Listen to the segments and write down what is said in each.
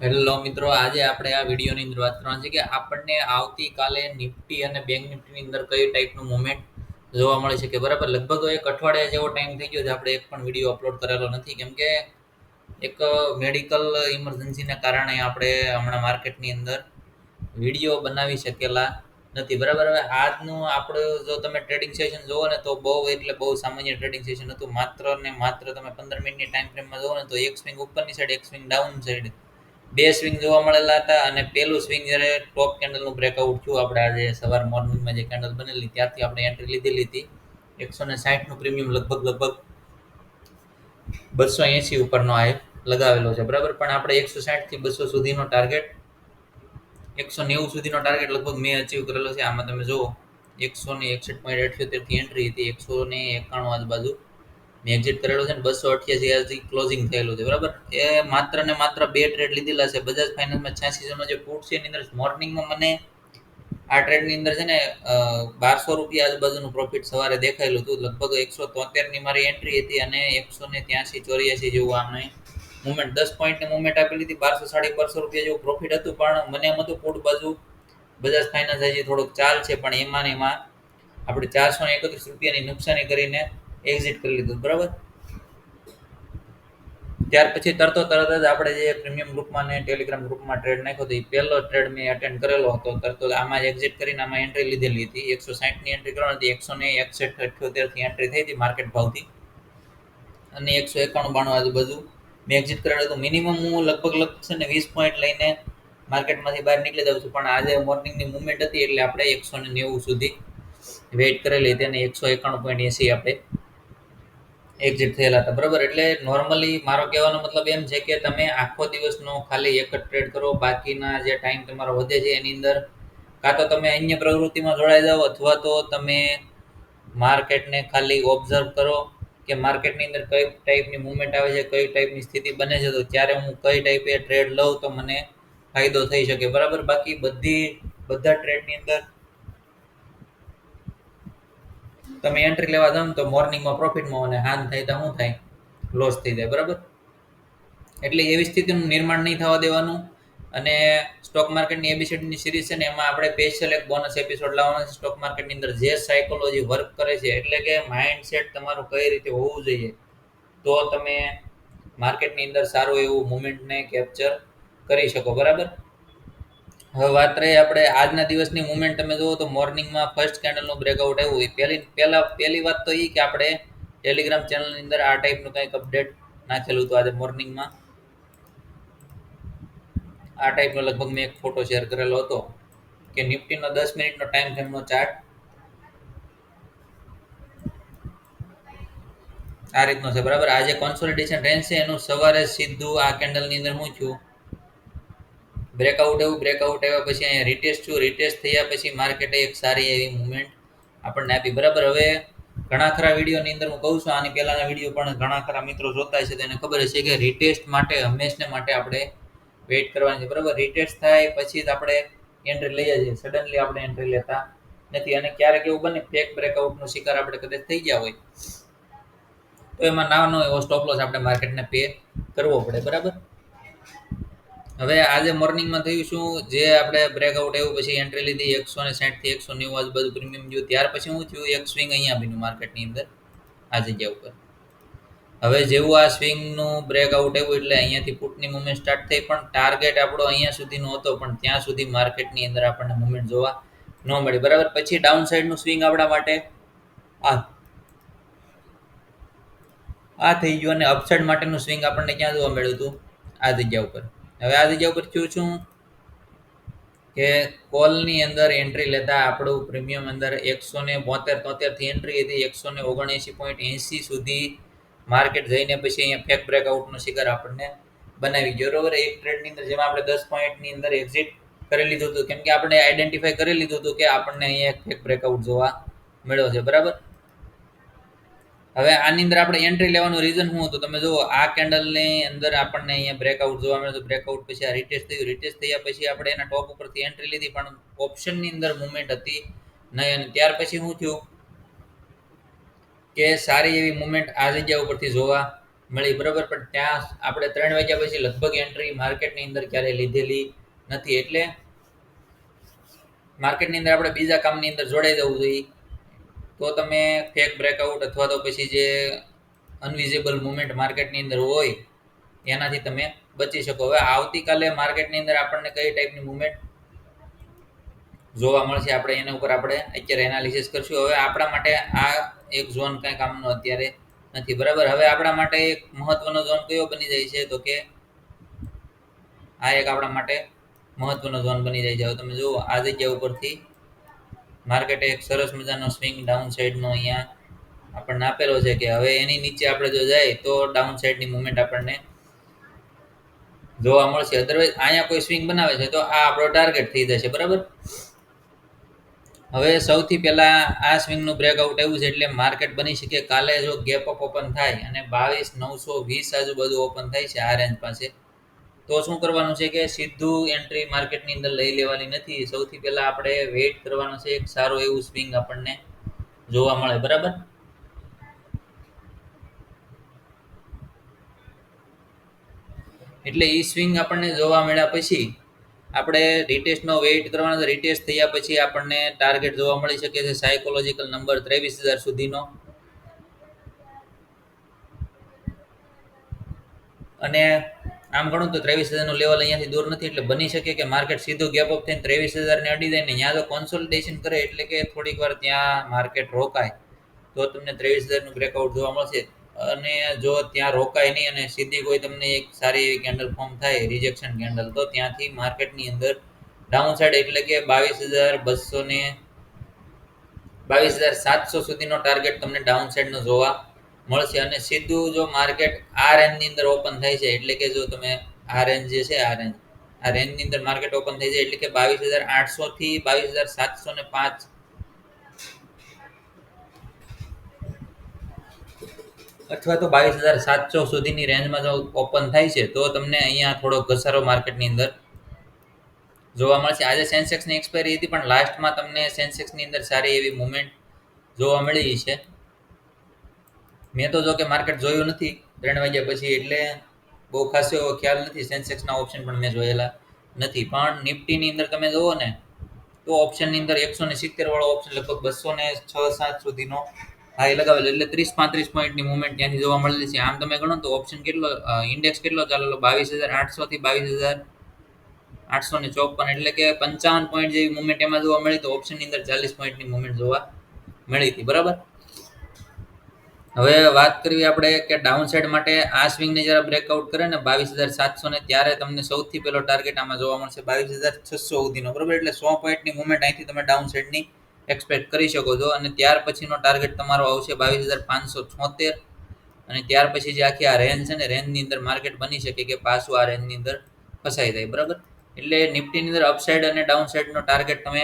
Hello મિત્રો, આજે આપણે આ વિડીયોની અંદર વાત કરવાની છે કે આપણને આવતીકાલે નિફ્ટી અને બેંક નિફ્ટીની અંદર કઈ ટાઈપનું મુવમેન્ટ જોવા મળે છે. કે બરાબર લગભગ એક અઠવાડિયા જેવો ટાઈમ થઈ ગયો છે, આપણે એક પણ વિડીયો અપલોડ કરેલો નથી, કેમ કે એક મેડિકલ ઇમરજન્સીના કારણે આપણે હમણાં માર્કેટની અંદર વિડીયો બનાવી શકેલા નથી. બરાબર, હવે આજનું આપણું જો તમે ટ્રેડિંગ સેશન જુઓ ને તો બહુ એટલે બહુ સામાન્ય ટ્રેડિંગ સેશન હતું. માત્ર ને માત્ર તમે 15 મિનિટની ટાઈમ ફ્રેમમાં જુઓ ને તો એક સ્વિંગ ઉપરની સાઈડ, એક સ્વિંગ ડાઉન સાઈડ, બે સ્વિંગ જોવા મળેલા હતા. અને પેલું સ્વિંગ જ્યારે ટોપ કેન્ડલનું બ્રેકઆઉટ થયું, આપણે આજે સવાર મોર્નિંગમાં જે કેન્ડલ બનેલી ત્યારથી આપણે એન્ટ્રી લીધેલી હતી. 160નું પ્રીમિયમ લગભગ 280 ઉપરનો આ લગાવેલો છે. બરાબર, પણ આપણે 160 થી 200 સુધીનો ટાર્ગેટ, 190 સુધીનો ટાર્ગેટ લગભગ મેં અચીવ કરેલો છે. આમાં તમે જુઓ 161.78 થી એન્ટ્રી હતી, 191 આજુબાજુ મેં એક્ઝિટ કરેલો છે, ને 288 આજથી ક્લોઝિંગ થયેલું છે. બરાબર, એ માત્ર ને માત્ર બે ટ્રેડ લીધેલા છે. બજાજ ફાઇનાન્સમાં 86 જણનો જે પુટ છે એની અંદર મોર્નિંગમાં મને આ ટ્રેડની અંદર છે ને 1200 રૂપિયા આજુબાજુનું પ્રોફિટ સવારે દેખાયેલું હતું. લગભગ 173ની મારી એન્ટ્રી હતી અને 183-84 જેવું આમને મુવમેન્ટ, 10 પોઈન્ટની મુવમેન્ટ આપેલી હતી. 1200-1250 રૂપિયા જેવું પ્રોફિટ હતું. પણ મને એમ હતું પુટ બાજુ બજાજ ફાઇનાન્સ હજી થોડોક ચાલ છે, પણ એમાં ને એમાં આપણે 431 રૂપિયાની નુકસાની કરીને એક્ઝિટ કરી લીધું. બરાબર, ત્યાર પછી તરત જ આપણે જે પ્રીમિયમ ગ્રુપમાં ને ટેલિગ્રામ ગ્રુપમાં ટ્રેડ નાખ્યો હતો, એ પહેલો ટ્રેડ મેં અટેન્ડ કરેલો હતો. તરત આમાં એક્ઝિટ કરીને આમાં એન્ટ્રી લીધેલી હતી. 160ની એન્ટ્રી કરવાની હતી, 161.78થી એન્ટ્રી થઈ હતી માર્કેટ ભાવથી, અને 191-92 આજુબાજુ મેં એક્ઝિટ કરેલું હતું. મિનિમમ હું લગભગ છે ને 20 પોઈન્ટ લઈને માર્કેટમાંથી બહાર નીકળી જાઉં છું, પણ આજે મોર્નિંગની મુવમેન્ટ હતી એટલે આપણે 190 સુધી વેઇટ કરેલી હતી અને 191.80 આપણે એક્ઝિટ થયેલા હતા. બરાબર, એટલે નોર્મલી મારો કહેવાનો મતલબ એમ છે કે તમે આખો દિવસનો ખાલી એક જ ટ્રેડ કરો, બાકીના જે ટાઈમ તમારો વધે છે એની અંદર કાં તો તમે અન્ય પ્રવૃત્તિમાં જોડાઈ જાઓ, અથવા તો તમે માર્કેટને ખાલી ઓબ્ઝર્વ કરો કે માર્કેટની અંદર કઈ ટાઈપની મુવમેન્ટ આવે છે, કઈ ટાઈપની સ્થિતિ બને છે, તો ત્યારે હું કઈ ટાઈપે ટ્રેડ લઉં તો મને ફાયદો થઈ શકે. બરાબર, બાકી બધા ટ્રેડની અંદર તમે એન્ટ્રી લેવા જાઓ ને તો મોર્નિંગમાં પ્રોફિટમાં અને હાન થાય તો શું થાય, લોસ થઈ જાય. બરાબર, એટલે એવી સ્થિતિનું નિર્માણ નહીં થવા દેવાનું. અને સ્ટોક માર્કેટની એબીસીડીની સિરીઝ છે ને એમાં આપણે સ્પેશિયલ એક બોનસ એપિસોડ લાવવાનો છે. સ્ટોક માર્કેટની અંદર જે સાયકોલોજી વર્ક કરે છે, એટલે કે માઇન્ડસેટ તમારું કઈ રીતે હોવું જોઈએ, તો તમે માર્કેટની અંદર સારું એવું મુવમેન્ટને કેપ્ચર કરી શકો. બરાબર, હવે વાત રહી આપણે આજના દિવસની મુવમેન્ટ. તમે જુઓ તો મોર્નિંગમાં ફર્સ્ટ કેન્ડલનું બ્રેકઆઉટ આવ્યું. પહેલી વાત તો એ કે આપણે ટેલિગ્રામ ચેનલની અંદર આ ટાઈપનું કંઈક અપડેટ નાખેલું હતું. આજે મોર્નિંગમાં આ ટાઈપનો લગભગ મેં એક ફોટો શેર કરેલો હતો કે નિફ્ટીનો 10 મિનિટનો ટાઈમ ફ્રેમનો ચાર્ટ આ રીતનો છે. બરાબર, આ જે કોન્સોલિડેશન રેન્જ છે એનું સવારે સીધું આ કેન્ડલની અંદર શું થયું, બ્રેકઆઉટ આવ્યા પછી અહીંયા રિટેસ્ટ થયું. રિટેસ્ટ થયા પછી માર્કેટે એક સારી એવી મુવમેન્ટ આપણને આપી. બરાબર, હવે ઘણા ખરા વિડીયોની અંદર હું કહું છું, આની પહેલાના વિડીયો પણ ઘણા ખરા મિત્રો જોતા છે તો એને ખબર હશે કે રિટેસ્ટ માટે હંમેશને માટે આપણે વેઇટ કરવાની છે. બરાબર, રિટેસ્ટ થાય પછી જ આપણે એન્ટ્રી લઈએ છીએ, સડનલી આપણે એન્ટ્રી લેતા નથી. અને ક્યારેક એવું બને ફેક બ્રેકઆઉટનો શિકાર આપણે કદાચ થઈ ગયા હોય તો એમાં નાનો એવો સ્ટોપ લોસ આપણે માર્કેટને પે કરવો પડે. બરાબર, હવે આજે મોર્નિંગમાં થયું શું, જે આપણે બ્રેકઆઉટ આવ્યું પછી એન્ટ્રી લીધી 160 થી 190 આજુબાજુ પ્રીમિયમ ગયું. ત્યાર પછી શું થયું, એક સ્વિંગ અહીંયા બન્યું માર્કેટની અંદર આ જગ્યા ઉપર. હવે જેવું આ સ્વિંગનું બ્રેકઆઉટ આવ્યું એટલે અહીંયાથી પુટની મુવમેન્ટ સ્ટાર્ટ થઈ, પણ ટાર્ગેટ આપણો અહીંયા સુધીનો હતો, પણ ત્યાં સુધી માર્કેટની અંદર આપણને મુવમેન્ટ જોવા ન મળી. બરાબર, પછી ડાઉન સાઈડનું સ્વિંગ આપણા માટે આ થઈ ગયું અને અપસાઇડ માટેનું સ્વિંગ આપણને ક્યાં જોવા મળ્યું હતું, આ જગ્યા ઉપર. હવે આ જગ્યા ઉપર થયું શું કે કોલની અંદર એન્ટ્રી લેતા આપણું પ્રીમિયમ અંદર 172-73 થી એન્ટ્રી હતી, 179.80 સુધી માર્કેટ જઈને પછી અહીંયા ફેક બ્રેકઆઉટનો શિકાર આપણને બનાવી ગયો. બરોબર, એક ટ્રેડની અંદર જેમાં આપણે 10 પોઈન્ટની અંદર એક્ઝિટ કરી લીધું હતું, કેમ કે આપણે આઈડેન્ટિફાઈ કરી લીધું હતું કે આપણને અહીંયા ફેક બ્રેકઆઉટ જોવા મળ્યો છે. બરાબર, હવે આની અંદર આપણે એન્ટ્રી લેવાનું રીઝન શું હતું, તમે જુઓ આ કેન્ડલની અંદર આપણને અહીંયા બ્રેકઆઉટ જોવા મળ્યું હતું. બ્રેકઆઉટ પછી આ રિટેસ્ટ થયું. રિટેસ્ટ થયા પછી આપણે એના ટોપ ઉપરથી એન્ટ્રી લીધી, પણ ઓપ્શનની અંદર મુવમેન્ટ હતી નહીં. અને ત્યાર પછી શું થયું કે સારી એવી મુવમેન્ટ આ જગ્યા ઉપરથી જોવા મળી, બરાબર. પણ ત્યાં આપણે 3 વાગ્યા પછી લગભગ એન્ટ્રી માર્કેટની અંદર ક્યારેય લીધેલી નથી. એટલે માર્કેટની અંદર આપણે બીજા કામની અંદર જોડાઈ જવું જોઈએ. તો તમે ફેક બ્રેકઆઉટ અથવા તો પછી જે અનવિઝિબલ મુવમેન્ટ માર્કેટની અંદર હોય એનાથી તમે બચી શકો. હવે આવતીકાલે માર્કેટની અંદર આપણને કઈ ટાઈપની મુવમેન્ટ જોવા મળશે, આપણે એના ઉપર આપણે અત્યારે એનાલિસિસ કરશું. હવે આપણા માટે આ એક ઝોન કાંઈ કામનો અત્યારે નથી, બરાબર. હવે આપણા માટે એક મહત્વનો ઝોન કયો બની જાય છે, તો કે આ એક આપણા માટે મહત્વનો ઝોન બની જાય છે. હવે તમે જુઓ આ જગ્યા ઉપરથી માર્કેટે એક સરસ મજાનો સ્વિંગ ડાઉન સાઈડનો અહીંયા આપણને આપેલો છે કે હવે એની નીચે આપણે જો જાય તો ડાઉન સાઈડની મુવમેન્ટ આપણને જોવા મળશે. અધરવાઇઝ અહીંયા કોઈ સ્વિંગ બનાવે છે તો આ આપણો ટાર્ગેટ થઈ જશે, બરાબર. હવે સૌથી પહેલા આ સ્વિંગનું બ્રેકઆઉટ આવ્યું છે એટલે માર્કેટ બની શકે કાલે જો ગેપ અપ ઓપન થાય અને 22,920 આજુબાજુ ઓપન થાય છે આ રેન્જ પાસે, તો શું કરવાનું છે કે સીધું એન્ટ્રી માર્કેટની અંદર લઈ લેવાની નથી. સૌથી પહેલા આપણે વેઇટ કરવાનું છે એક સારું એવું સ્વિંગ આપણને જોવા મળે, બરાબર. એટલે એ સ્વિંગ આપણને જોવા મળ્યા પછી આપણે રિટેસ્ટનો વેઇટ કરવાનો છે. રિટેસ્ટ થયા પછી આપણને ટાર્ગેટ જોવા મળી શકે છે સાયકોલોજીકલ નંબર 23,000 સુધીનો, અને આમ ગણું તો 23,000નું લેવલ અહીંયાથી દૂર નથી. એટલે બની શકે કે માર્કેટ સીધું ગેપ અપ થઈને 23,000ને અડી જાય ને ત્યાં તો કોન્સોલિડેશન કરે એટલે કે થોડીક વાર ત્યાં માર્કેટ રોકાય તો તમને 23,000નું બ્રેકઆઉટ જોવા મળશે. અને જો ત્યાં રોકાય નહીં અને સીધી કોઈ તમને એક સારી એવી કેન્ડલ ફોર્મ થાય રિજેક્શન કેન્ડલ, તો ત્યાંથી માર્કેટની અંદર ડાઉન સાઈડ એટલે કે 22,200 ને 22,700 સુધીનો ટાર્ગેટ તમને ડાઉન સાઈડનો જોવા મળશે. અને સીધું જો માર્કેટ આ રેન્જની અંદર ઓપન થાય છે એટલે કે જો તમે આ રેન્જ જે છે આ રેન્જની અંદર માર્કેટ ઓપન થઈ જાય એટલે કે 22,800 થી 22,705 અથવા તો 22,700 સુધીની રેન્જમાં જો ઓપન થાય છે તો તમને અહીંયા થોડો ઘસારો માર્કેટની અંદર જોવા મળશે. આજે સેન્સેક્સની એક્સપાયરી હતી પણ લાસ્ટમાં તમને સેન્સેક્સની અંદર સારી એવી મુવમેન્ટ જોવા મળી છે. મેં તો જો કે માર્કેટ જોયું નથી 3 વાગ્યા પછી, એટલે બહુ ખાસ એવો ખ્યાલ નથી. સેન્સેક્સના ઓપ્શન પણ મેં જોયેલા નથી. પણ નિફ્ટીની અંદર તમે જુઓ ને તો ઓપ્શનની અંદર 170 વાળો ઓપ્શન લગભગ 206-7 સુધીનો હાઈ લગાવેલો, એટલે 30-35 પોઈન્ટની મુવમેન્ટ ત્યાંથી જોવા મળેલી છે. આમ તમે ગણો તો ઓપ્શન કેટલો ઇન્ડેક્સ કેટલો ચાલેલો 22,800 થી 22,854, એટલે કે 55 પોઈન્ટ જેવી મુવમેન્ટ એમાં જોવા મળી. તો ઓપ્શનની અંદર 40 પોઈન્ટની મુવમેન્ટ જોવા મળી હતી, બરાબર. હવે વાત કરવી આપણે કે ડાઉન સાઈડ માટે આ સ્વિંગને જરા બ્રેકઆઉટ કરે ને 22,700 ને, ત્યારે તમને સૌથી પહેલો ટાર્ગેટ આમાં જોવા મળશે 22,600 સુધીનો, બરાબર. એટલે 100 પોઈન્ટની મુવમેન્ટ અહીંથી તમે ડાઉન સાઈડની એક્સપેક્ટ કરી શકો છો. અને ત્યાર પછીનો ટાર્ગેટ તમારો આવશે 22,576, અને ત્યાર પછી જે આખી આ રેન્જ છે ને રેન્જની અંદર માર્કેટ બની શકે કે પાછું આ રેન્જની અંદર ફસાઈ જાય, બરાબર. એટલે નિફ્ટીની અંદર અપસાઇડ અને ડાઉન સાઈડનો ટાર્ગેટ તમે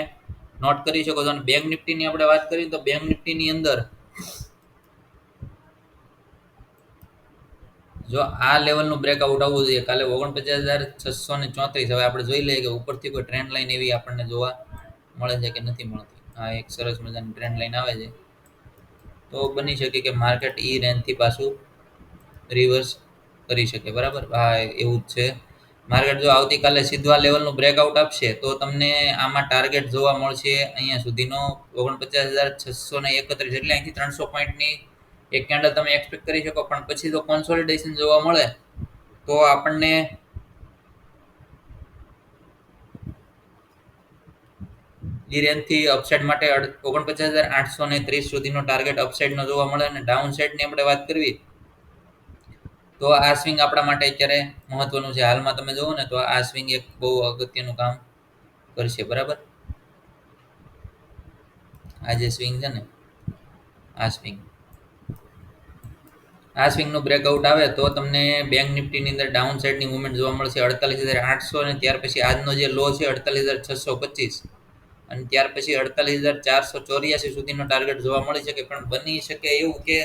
નોટ કરી શકો છો. અને બેંક નિફ્ટીની આપણે વાત કરીએ તો બેંક નિફ્ટીની અંદર જો આ લેવલનું બ્રેકઆઉટ આવવું જોઈએ કાલે 49,634. હવે આપણે જોઈ લઈએ કે ઉપરથી કોઈ ટ્રેન્ડ લાઈન એવી આપણને જોવા મળે છે કે નથી મળતી. આ એક સરસ મજાની ટ્રેન્ડ લાઈન આવે છે તો બની શકે કે માર્કેટ ઈ રેન્જથી પાછું રિવર્સ કરી શકે, બરાબર. હા, એવું જ છે. માર્કેટ જો આવતીકાલે સીધું આ લેવલનું બ્રેકઆઉટ આપશે તો તમને આમાં ટાર્ગેટ જોવા મળશે અહીંયા સુધીનો 49,631, એટલે અહીંથી 300 પોઈન્ટની એક કેન્ડલ તમે એક્સપેક્ટ કરી શકો. પણ પછી જો કોન્સોલિડેશન જોવા મળે તો આપણને ઈ રેન્જથી અપસાઇડ માટે 49,830 સુધીનો ટાર્ગેટ અપસાઇડનો જોવા મળે. અને ડાઉન સાઇડની આપણે વાત કરવી તો આ સ્વિંગ આપણા માટે અત્યારે મહત્વનું છે. હાલમાં તમે જુઓ ને તો આ સ્વિંગ એક બહુ અગત્યનું કામ કરશે, બરાબર. આ જે સ્વિંગ છે ને આ સ્વિંગનું બ્રેકઆઉટ આવે તો તમને બેંક નિફ્ટીની અંદર ડાઉન સાઈડની મુવમેન્ટ જોવા મળશે 48,800, અને ત્યાર પછી આજનો જે લો છે 48,625, અને ત્યાર પછી 48,484 સુધીનો ટાર્ગેટ જોવા મળી શકે. પણ બની શકે એવું કે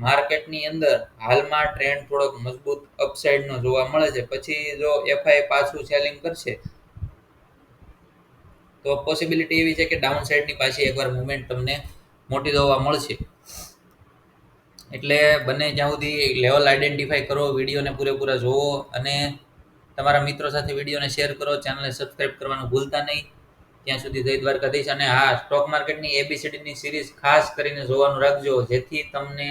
માર્કેટની અંદર હાલમાં ટ્રેન્ડ થોડોક મજબૂત અપસાઇડનો જોવા મળે છે, પછી જો એફઆઈ પાછું સેલિંગ કરશે તો પોસિબિલિટી એવી છે કે ડાઉન સાઈડની પાછી એકવાર મુવમેન્ટ તમને મોટી જોવા મળશે. એટલે બને જ્યાં સુધી લેવલ આઈડેન્ટિફાઈ કરો, વિડીયોને પૂરેપૂરા જોવો અને તમારા મિત્રો સાથે વિડીયોને શેર કરો, ચેનલને સબસ્ક્રાઇબ કરવાનું ભૂલતા નહીં. ત્યાં સુધી જય દ્વારકાધીશ. અને હા, સ્ટોક માર્કેટની એબીસીડીની સિરીઝ ખાસ કરીને જોવાનું રાખજો, જેથી તમને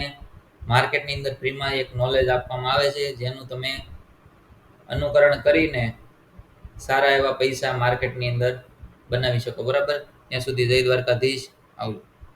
માર્કેટની અંદર ફ્રીમાં એક નોલેજ આપવામાં આવે છે, જેનું તમે અનુકરણ કરીને સારા એવા પૈસા માર્કેટની અંદર બનાવી શકો. બરાબર? ત્યાં સુધી જય દ્વારકાધીશ. આવજો.